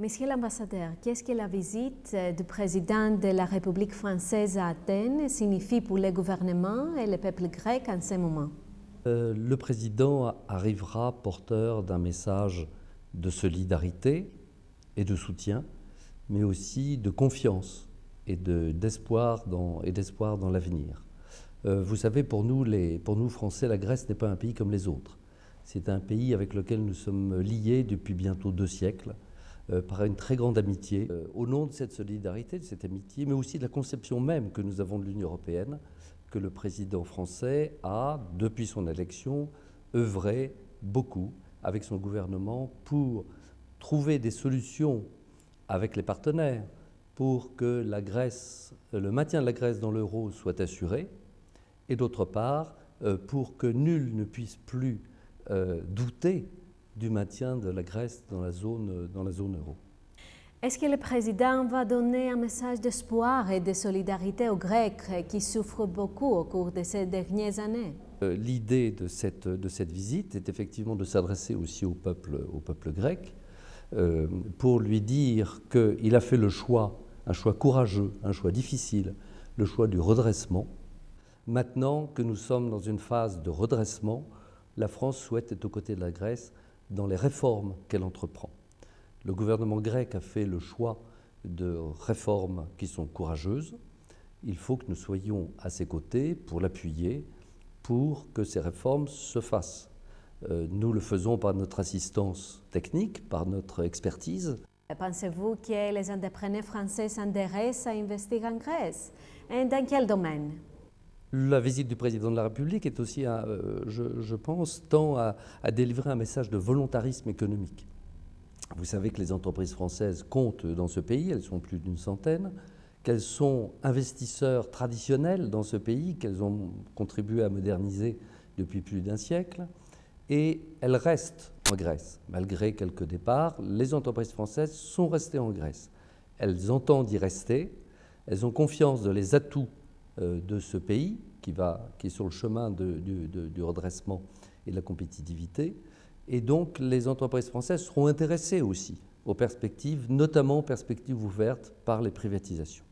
Monsieur l'ambassadeur, qu'est-ce que la visite du président de la République française à Athènes signifie pour le gouvernement et le peuple grec en ce moment? Le président arrivera porteur d'un message de solidarité et de soutien, mais aussi de confiance et d'espoir dans l'avenir. Vous savez, pour nous Français, la Grèce n'est pas un pays comme les autres. C'est un pays avec lequel nous sommes liés depuis bientôt 2 siècles, par une très grande amitié. Au nom de cette solidarité, de cette amitié, mais aussi de la conception même que nous avons de l'Union européenne, que le président français a, depuis son élection, œuvré beaucoup avec son gouvernement pour trouver des solutions avec les partenaires pour que le maintien de la Grèce dans l'euro soit assuré, et d'autre part, pour que nul ne puisse plus douter du maintien de la Grèce dans la zone euro. Est-ce que le président va donner un message d'espoir et de solidarité aux Grecs qui souffrent beaucoup au cours de ces dernières années? L'idée de cette visite est effectivement de s'adresser aussi au peuple grec pour lui dire qu'il a fait le choix, un choix courageux, un choix difficile, le choix du redressement. Maintenant que nous sommes dans une phase de redressement, la France souhaite être aux côtés de la Grèce dans les réformes qu'elle entreprend. Le gouvernement grec a fait le choix de réformes qui sont courageuses. Il faut que nous soyons à ses côtés pour l'appuyer, pour que ces réformes se fassent. Nous le faisons par notre assistance technique, par notre expertise. Pensez-vous que les entrepreneurs français s'intéressent à investir en Grèce? Et dans quel domaine? La visite du président de la République est aussi, je pense, tend à délivrer un message de volontarisme économique. Vous savez que les entreprises françaises comptent dans ce pays, elles sont plus d'une centaine, qu'elles sont investisseurs traditionnels dans ce pays, qu'elles ont contribué à moderniser depuis plus d'1 siècle, et elles restent en Grèce. Malgré quelques départs, les entreprises françaises sont restées en Grèce. Elles entendent y rester, elles ont confiance dans les atouts de ce pays qui est sur le chemin du redressement et de la compétitivité. Et donc les entreprises françaises seront intéressées aussi aux perspectives, notamment aux perspectives ouvertes par les privatisations.